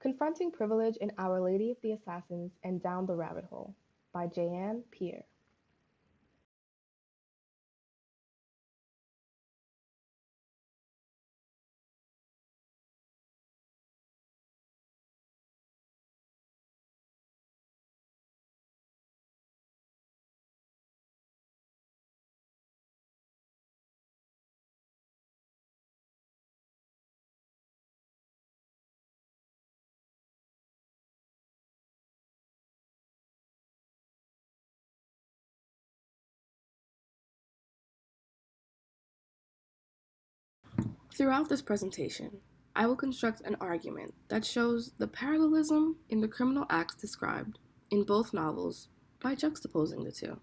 Confronting Privilege in Our Lady of the Assassins and Down the Rabbit Hole by Pierre. Throughout this presentation, I will construct an argument that shows the parallelism in the criminal acts described in both novels by juxtaposing the two.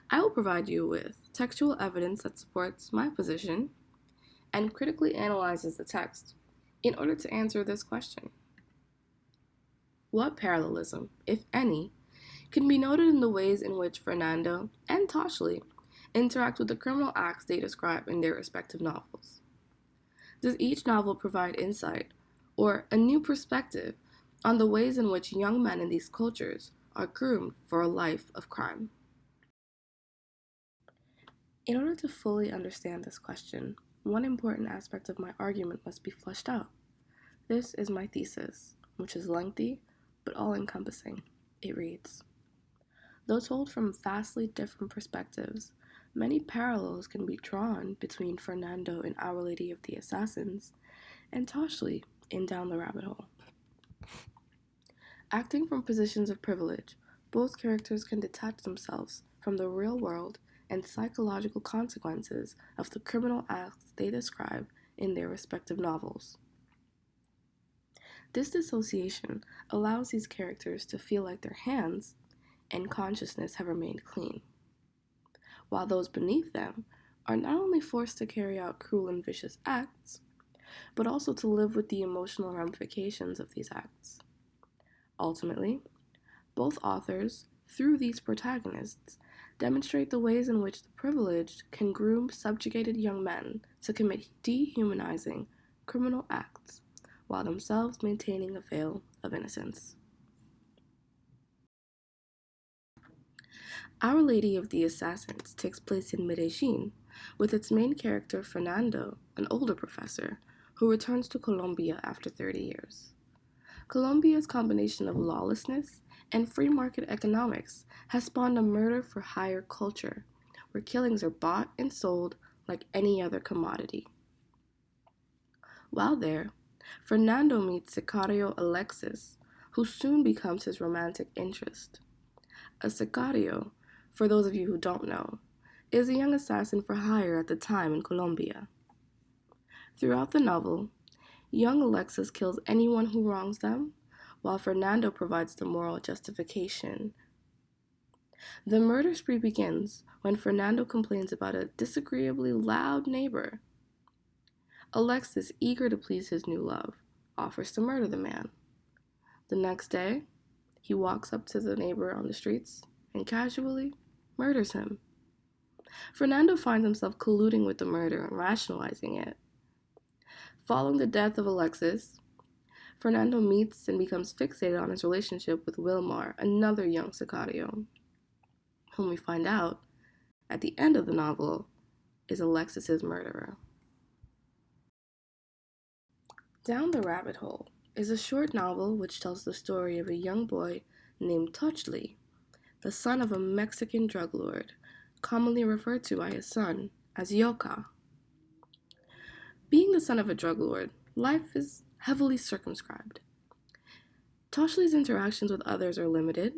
I will provide you with textual evidence that supports my position and critically analyzes the text in order to answer this question. What parallelism, if any, can be noted in the ways in which Fernando and Toshli interact with the criminal acts they describe in their respective novels? Does each novel provide insight or a new perspective on the ways in which young men in these cultures are groomed for a life of crime? In order to fully understand this question, one important aspect of my argument must be fleshed out. This is my thesis, which is lengthy but all encompassing. It reads: though told from vastly different perspectives, many parallels can be drawn between Fernando in Our Lady of the Assassins and Toshli in Down the Rabbit Hole. Acting from positions of privilege, both characters can detach themselves from the real world and psychological consequences of the criminal acts they describe in their respective novels. This dissociation allows these characters to feel like their hands and consciousness have remained clean, while those beneath them are not only forced to carry out cruel and vicious acts, but also to live with the emotional ramifications of these acts. Ultimately, both authors, through these protagonists, demonstrate the ways in which the privileged can groom subjugated young men to commit dehumanizing criminal acts while themselves maintaining a veil of innocence. Our Lady of the Assassins takes place in Medellin, with its main character Fernando, an older professor, who returns to Colombia after 30 years. Colombia's combination of lawlessness and free market economics has spawned a murder for hire culture, where killings are bought and sold like any other commodity. While there, Fernando meets Sicario Alexis, who soon becomes his romantic interest. A sicario, for those of you who don't know, is a young assassin for hire at the time in Colombia. Throughout the novel, young Alexis kills anyone who wrongs them, while Fernando provides the moral justification. The murder spree begins when Fernando complains about a disagreeably loud neighbor. Alexis, eager to please his new love, offers to murder the man. The next day, he walks up to the neighbor on the streets and casually murders him. Fernando finds himself colluding with the murder and rationalizing it. Following the death of Alexis, Fernando meets and becomes fixated on his relationship with Wilmar, another young sicario, whom we find out, at the end of the novel, is Alexis's murderer. Down the Rabbit Hole is a short novel which tells the story of a young boy named Tochli, the son of a Mexican drug lord, commonly referred to by his son as Yoka. Being the son of a drug lord, life is heavily circumscribed. Toshli's interactions with others are limited,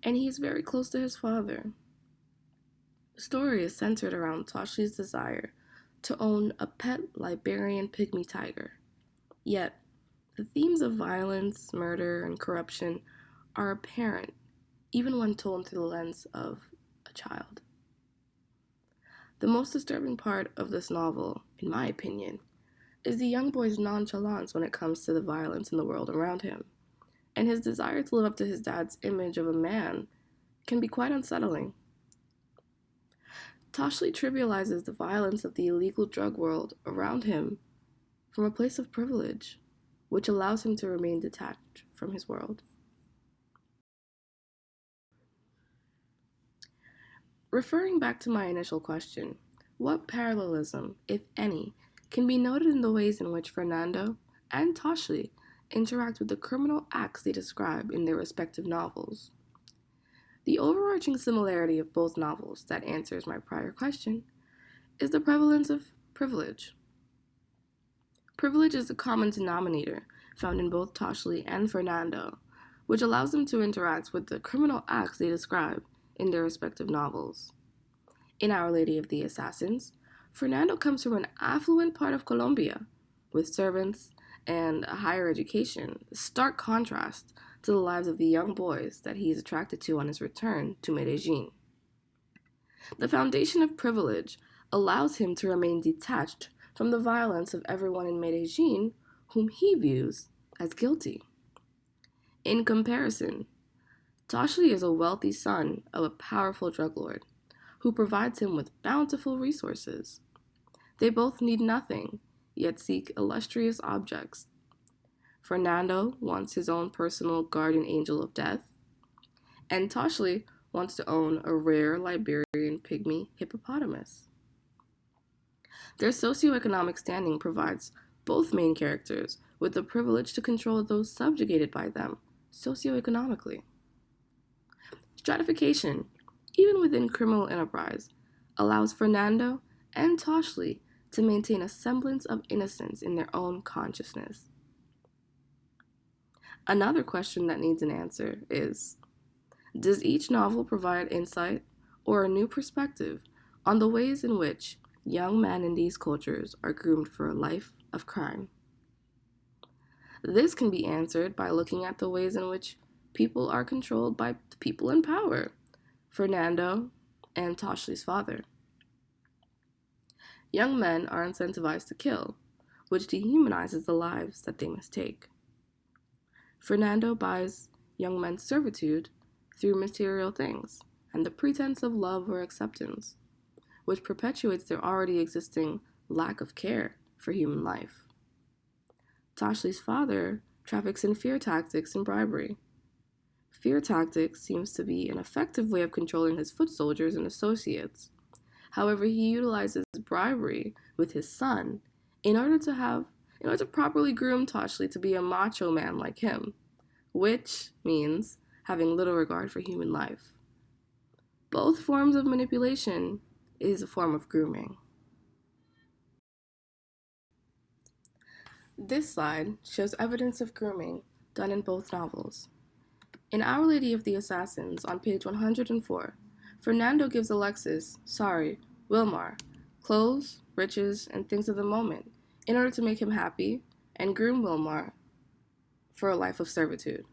and he is very close to his father. The story is centered around Toshli's desire to own a pet Liberian pygmy tiger. Yet, the themes of violence, murder, and corruption are apparent even when told through the lens of a child. The most disturbing part of this novel, in my opinion, is the young boy's nonchalance when it comes to the violence in the world around him, and his desire to live up to his dad's image of a man can be quite unsettling. Toshli trivializes the violence of the illegal drug world around him from a place of privilege. which allows him to remain detached from his world. Referring back to my initial question, what parallelism, if any, can be noted in the ways in which Fernando and Toshli interact with the criminal acts they describe in their respective novels? The overarching similarity of both novels that answers my prior question is the prevalence of privilege. Privilege is the common denominator found in both Toshli and Fernando, which allows them to interact with the criminal acts they describe in their respective novels. In Our Lady of the Assassins, Fernando comes from an affluent part of Colombia, with servants and a higher education, a stark contrast to the lives of the young boys that he is attracted to on his return to Medellin. The foundation of privilege allows him to remain detached from the violence of everyone in Medellin whom he views as guilty. In comparison, Toshli is a wealthy son of a powerful drug lord who provides him with bountiful resources. They both need nothing, yet seek illustrious objects. Fernando wants his own personal guardian angel of death, and Toshli wants to own a rare Liberian pygmy hippopotamus. Their socioeconomic standing provides both main characters with the privilege to control those subjugated by them socioeconomically. Stratification, even within criminal enterprise, allows Fernando and Toshli to maintain a semblance of innocence in their own consciousness. Another question that needs an answer is, does each novel provide insight or a new perspective on the ways in which young men in these cultures are groomed for a life of crime? This can be answered by looking at the ways in which people are controlled by the people in power, Fernando and Toshli's father. Young men are incentivized to kill, which dehumanizes the lives that they must take. Fernando buys young men's servitude through material things and the pretense of love or acceptance, which perpetuates their already existing lack of care for human life. Toshli's father traffics in fear tactics and bribery. Fear tactics seems to be an effective way of controlling his foot soldiers and associates. However, he utilizes bribery with his son in order to properly groom Toshli to be a macho man like him, which means having little regard for human life. Both forms of manipulation is a form of grooming. This slide shows evidence of grooming done in both novels. In Our Lady of the Assassins, on page 104, Fernando gives Wilmar, clothes, riches, and things of the moment in order to make him happy and groom Wilmar for a life of servitude.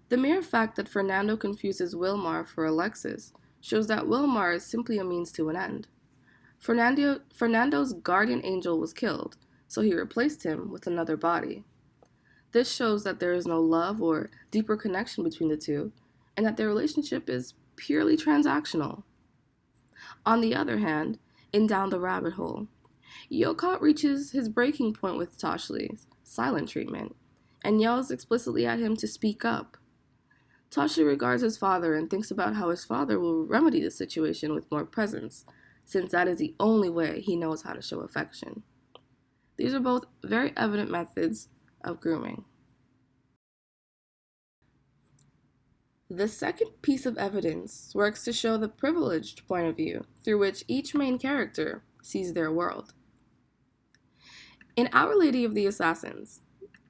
The mere fact that Fernando confuses Wilmar for Alexis shows that Wilmar is simply a means to an end. Fernando's guardian angel was killed, so he replaced him with another body. This shows that there is no love or deeper connection between the two, and that their relationship is purely transactional. On the other hand, in Down the Rabbit Hole, Yokot reaches his breaking point with Toshli's silent treatment and yells explicitly at him to speak up. Toshli regards his father and thinks about how his father will remedy the situation with more presence, since that is the only way he knows how to show affection. These are both very evident methods of grooming. The second piece of evidence works to show the privileged point of view through which each main character sees their world. In Our Lady of the Assassins,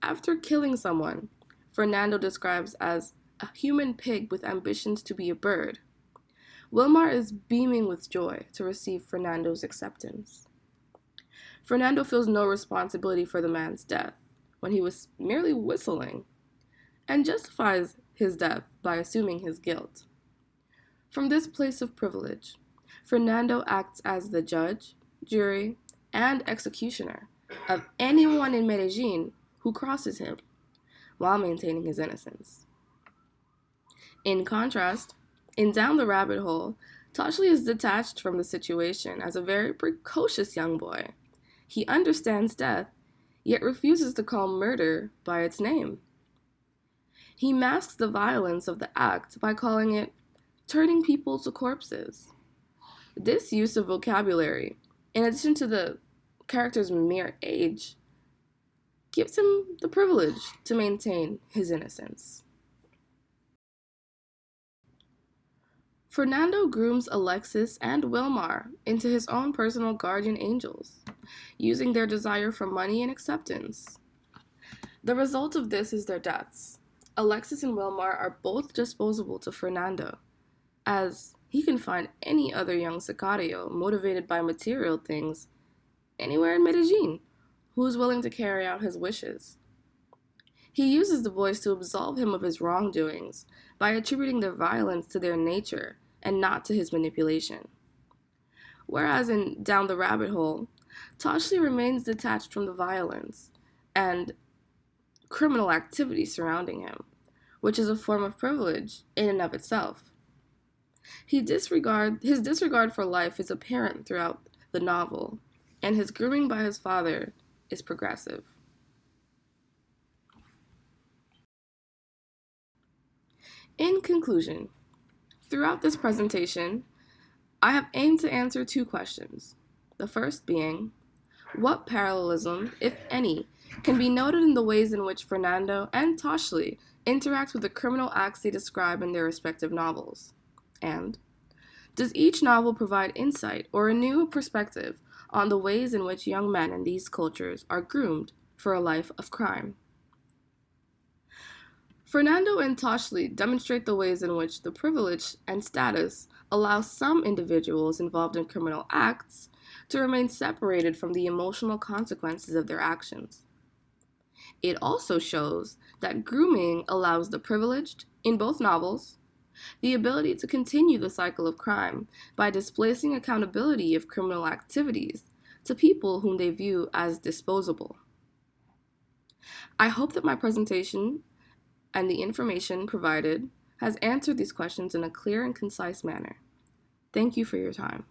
after killing someone Fernando describes as a human pig with ambitions to be a bird, Wilmar is beaming with joy to receive Fernando's acceptance. Fernando feels no responsibility for the man's death when he was merely whistling, and justifies his death by assuming his guilt. From this place of privilege, Fernando acts as the judge, jury, and executioner of anyone in Medellin who crosses him, while maintaining his innocence. In contrast, in Down the Rabbit Hole, Toshli is detached from the situation as a very precocious young boy. He understands death, yet refuses to call murder by its name. He masks the violence of the act by calling it turning people to corpses. This use of vocabulary, in addition to the character's mere age, gives him the privilege to maintain his innocence. Fernando grooms Alexis and Wilmar into his own personal guardian angels, using their desire for money and acceptance. The result of this is their deaths. Alexis and Wilmar are both disposable to Fernando, as he can find any other young sicario motivated by material things anywhere in Medellin who is willing to carry out his wishes. He uses the boys to absolve him of his wrongdoings by attributing their violence to their nature and not to his manipulation. Whereas in Down the Rabbit Hole, Toshli remains detached from the violence and criminal activity surrounding him, which is a form of privilege in and of itself. His disregard for life is apparent throughout the novel, and his grooming by his father is progressive. In conclusion, throughout this presentation, I have aimed to answer two questions. The first being, what parallelism, if any, can be noted in the ways in which Fernando and Toshli interact with the criminal acts they describe in their respective novels? And, does each novel provide insight or a new perspective on the ways in which young men in these cultures are groomed for a life of crime? Fernando and Toshli demonstrate the ways in which the privilege and status allow some individuals involved in criminal acts to remain separated from the emotional consequences of their actions. It also shows that grooming allows the privileged, in both novels, the ability to continue the cycle of crime by displacing accountability of criminal activities to people whom they view as disposable. I hope that my presentation and the information provided has answered these questions in a clear and concise manner. Thank you for your time.